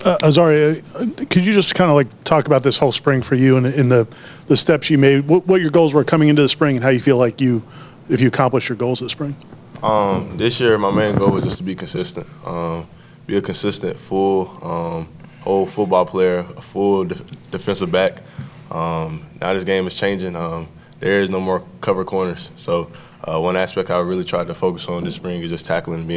Azareyeh, could you just kind of like talk about this whole spring for you and in the steps you made, what your goals were coming into the spring, and how you feel like if you accomplished your goals this spring? This year, my main goal was just to be consistent, be a consistent full whole football player, a full defensive back. Now this game is changing. There is no more cover corners, so one aspect I really tried to focus on this spring is just tackling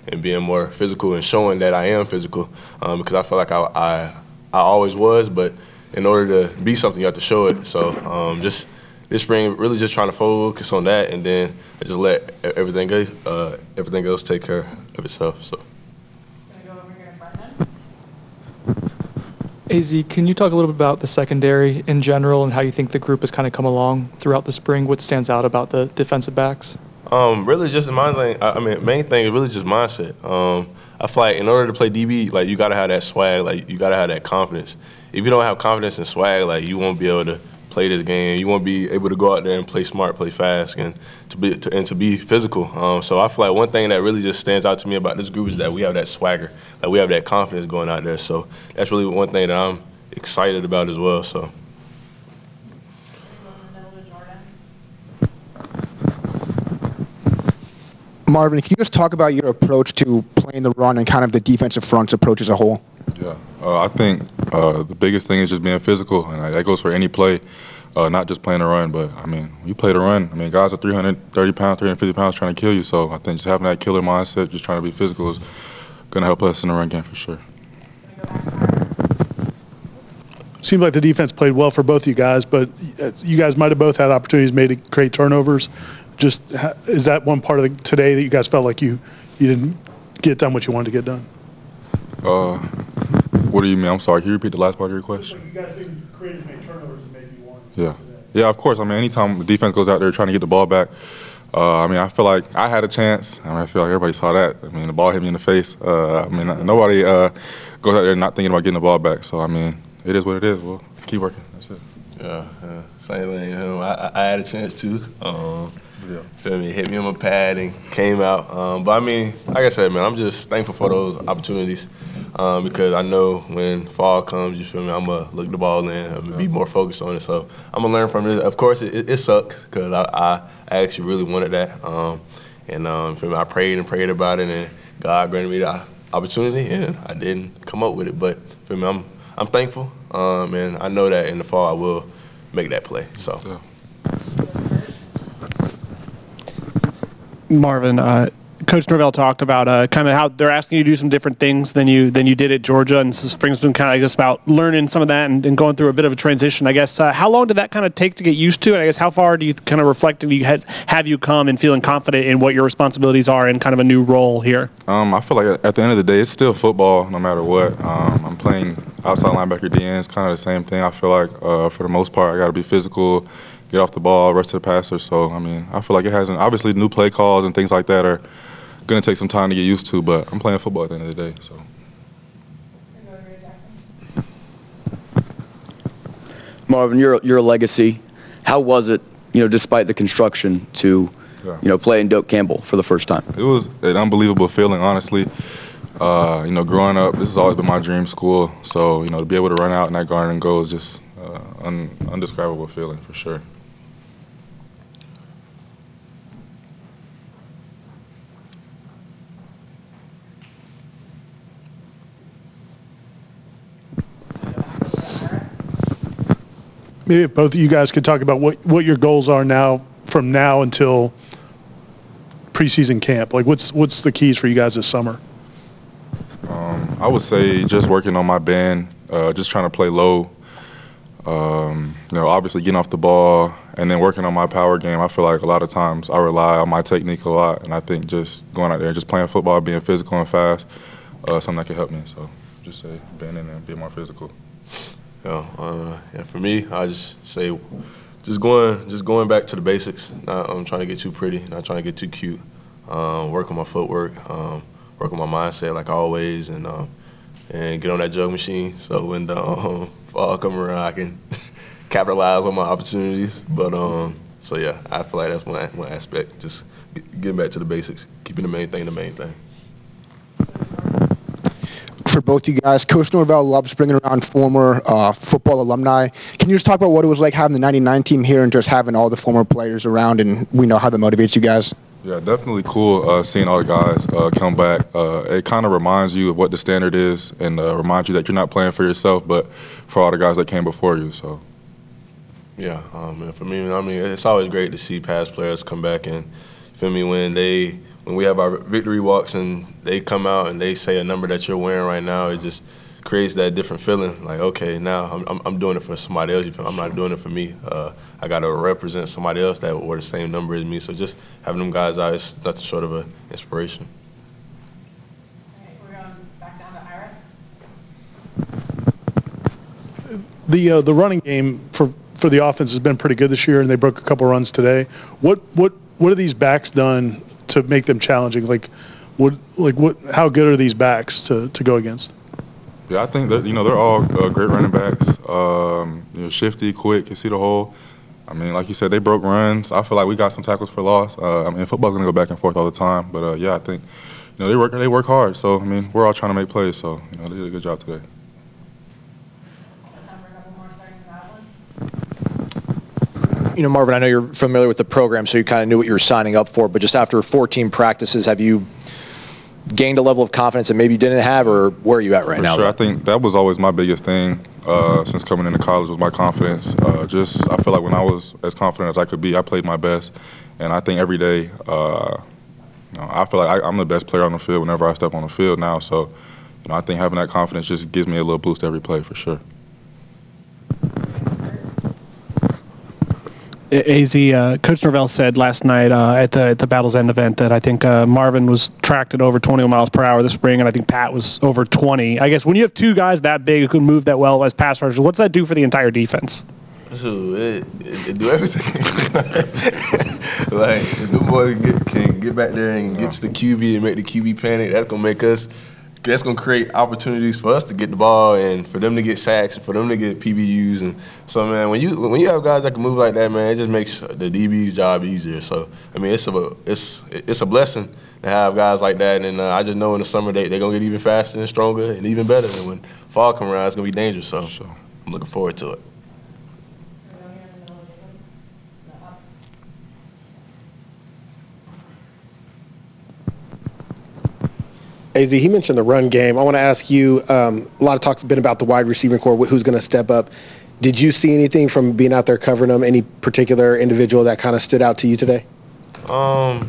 and being more physical and showing that I am physical, because I feel like I always was, but in order to be something, you have to show it. So just this spring, really just trying to focus on that, and then just let everything else take care of itself. So. AZ, can you talk a little bit about the secondary in general and how you think the group has kind of come along throughout the spring? What stands out about the defensive backs? Really just my thing. Main thing is really just mindset. I feel like in order to play DB, like you gotta have that swag, like you gotta have that confidence. If you don't have confidence and swag, like you won't be able to play this game. You won't be able to go out there and play smart, play fast, and to be physical. So I feel like one thing that really just stands out to me about this group is that we have that swagger, that we have that confidence going out there. So that's really one thing that I'm excited about as well. So. Marvin, can you just talk about your approach to playing the run and kind of the defensive front's approach as a whole? Yeah, I think the biggest thing is just being physical, and that goes for any play, not just playing the run. But, I mean, when you play the run, I mean, guys are 330 pounds, 350 pounds trying to kill you. So I think just having that killer mindset, just trying to be physical is going to help us in the run game for sure. Seems like the defense played well for both you guys, but you guys might have both had opportunities made to create turnovers. Just is that one part of today that you guys felt like you didn't get done what you wanted to get done? What do you mean? I'm sorry. Can you repeat the last part of your question? You guys didn't create as many turnovers as maybe you wanted. Yeah. Yeah, of course. I mean, anytime the defense goes out there trying to get the ball back, I mean, I feel like I had a chance. I mean, I feel like everybody saw that. I mean, the ball hit me in the face. I mean, nobody goes out there not thinking about getting the ball back. So, I mean, it is what it is. We'll keep working. That's it. Yeah, same thing. I had a chance too. Yeah. Feel me? Hit me on my pad and came out. But I mean, like I said, man, I'm just thankful for those opportunities because I know when fall comes, you feel me, I'm gonna look the ball in, I'm gonna be more focused on it. So I'm gonna learn from it. Of course, it sucks because I actually really wanted that. Feel me? I prayed and prayed about it, and God granted me the opportunity, and I didn't come up with it. But feel me? I'm thankful, and I know that in the fall I will make that play. So. Yeah. Marvin, Coach Norvell talked about kind of how they're asking you to do some different things than you did at Georgia, and so spring's been kind of, I guess, about learning some of that and going through a bit of a transition. I guess how long did that kind of take to get used to, and I guess how far do you kind of reflect and have you come and feeling confident in what your responsibilities are in kind of a new role here? I feel like at the end of the day, it's still football no matter what. I'm playing outside linebacker DN. It's kind of the same thing. I feel like for the most part, I got to be physical, get off the ball, rest of the passer. So, I mean, I feel like it hasn't – obviously, new play calls and things like that are going to take some time to get used to, but I'm playing football at the end of the day. So. Marvin, your legacy, how was it, despite the construction to, play in Doak Campbell for the first time? It was an unbelievable feeling, honestly. Growing up, this has always been my dream school. So, to be able to run out in that garden and go is just undescribable feeling for sure. Maybe if both of you guys could talk about what your goals are now, from now until preseason camp. Like, what's the keys for you guys this summer? I would say just working on my bend, just trying to play low. Obviously getting off the ball and then working on my power game. I feel like a lot of times I rely on my technique a lot, and I think just going out there and just playing football, being physical and fast, something that can help me. So just say bending and being more physical. For me, I just say just going back to the basics. Not trying to get too pretty, not trying to get too cute. Work on my footwork, work on my mindset like always, and get on that jug machine. So when the fall come around, I can capitalize on my opportunities. But so yeah, I feel like that's one aspect. Just getting back to the basics, keeping the main thing the main thing. for both you guys. Coach Norvell loves bringing around former football alumni. Can you just talk about what it was like having the 99 team here and just having all the former players around, and we know how that motivates you guys? Yeah, definitely cool seeing all the guys come back. It kind of reminds you of what the standard is and reminds you that you're not playing for yourself, but for all the guys that came before you. So. Yeah, and for me, I mean, it's always great to see past players come back and, feel me, when we have our victory walks and they come out and they say a number that you're wearing right now, it just creates that different feeling. Like, okay, now I'm doing it for somebody else. I'm not doing it for me. I got to represent somebody else that wore the same number as me. So just having them guys out is nothing short of an inspiration. All right, we're going back down to Ira. The running game for the offense has been pretty good this year, and they broke a couple runs today. What have these backs done to make them challenging? How good are these backs to go against? Yeah, I think that they're all great running backs. Shifty, quick, can see the hole. I mean, like you said, they broke runs. I feel like we got some tackles for loss. I mean, football's gonna go back and forth all the time, but yeah, I think they work hard. So I mean, we're all trying to make plays. So they did a good job today. Marvin, I know you're familiar with the program, so you kind of knew what you were signing up for, but just after 14 practices, have you gained a level of confidence that maybe you didn't have, or where are you at right now? Sure, I think that was always my biggest thing since coming into college was my confidence. I feel like when I was as confident as I could be, I played my best, and I think every day, I feel like I'm the best player on the field whenever I step on the field now, so I think having that confidence just gives me a little boost every play for sure. AZ, Coach Norvell said last night at the Battle's End event that I think Marvin was tracked at over 20 miles per hour this spring, and I think Pat was over 20. I guess when you have two guys that big who can move that well as pass rushers, what's that do for the entire defense? It do everything. Like, if the boys can get back there and get to the QB and make the QB panic, that's going to create opportunities for us to get the ball and for them to get sacks and for them to get PBUs. And so, man, when you have guys that can move like that, man, it just makes the DB's job easier. So, I mean, it's a blessing to have guys like that. And I just know in the summer they're going to get even faster and stronger and even better. And when fall come around, it's going to be dangerous. So I'm looking forward to it. AZ, he mentioned the run game. I want to ask you, a lot of talk's been about the wide receiving core, who's going to step up. Did you see anything from being out there covering them, any particular individual that kind of stood out to you today? I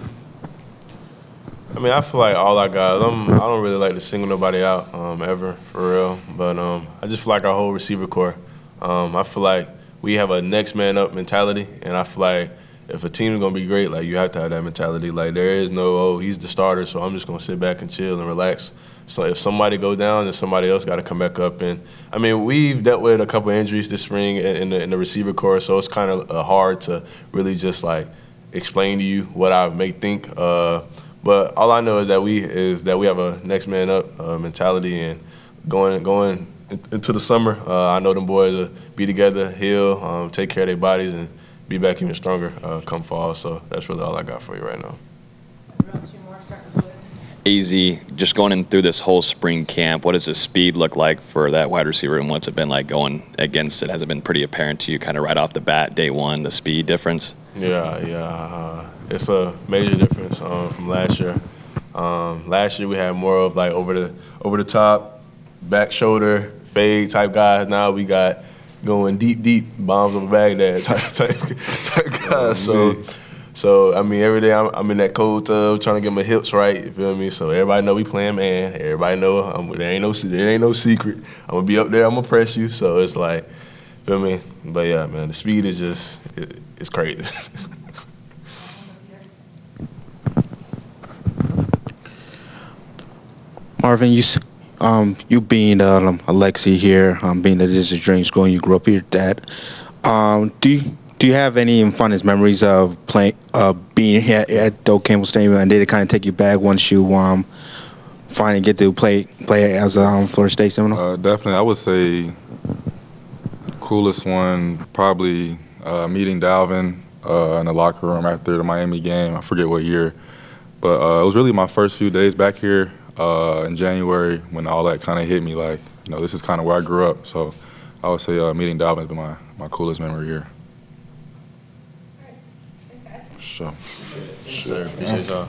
mean, I feel like all our guys, I don't really like to single nobody out ever, for real. But I just feel like our whole receiver core, I feel like we have a next man up mentality, and I feel like if a team is going to be great, like, you have to have that mentality. Like, there is no, oh, he's the starter, so I'm just going to sit back and chill and relax. So if somebody goes down, then somebody else got to come back up. And, I mean, we've dealt with a couple of injuries this spring in the receiver core, so it's kind of hard to really just, like, explain to you what I may think. But all I know is that we have a next man up mentality, and going into the summer, I know them boys will be together, heal, take care of their bodies, and be back even stronger come fall. So that's really all I got for you right now. AZ, just going in through this whole spring camp, what does the speed look like for that wide receiver, and what's it been like going against it? Has it been pretty apparent to you kind of right off the bat, day one, the speed difference? Yeah. It's a major difference from last year. Last year we had more of like over the top, back shoulder, fade type guys. Now we got going deep, bombs over Baghdad type guys. So I mean, every day I'm in that cold tub trying to get my hips right. You feel me? So everybody know we playing man. Everybody know there ain't no secret. I'm gonna be up there. I'm gonna press you. So it's like, feel me? But yeah, man, the speed is just it's crazy. Marvin, you being Alexi here, being that this is a dream school and you grew up here, Dad. Do you have any fondest memories of being here at Doak Campbell Stadium, and did it kind of take you back once you finally get to play as a Florida State Seminole? Definitely, I would say coolest one probably meeting Dalvin in the locker room after the Miami game. I forget what year, but it was really my first few days back here. in January when all that kind of hit me, like, you know, this is kind of where I grew up. So I would say meeting Dalvin has been my coolest memory here. Sure. Sure. Appreciate y'all.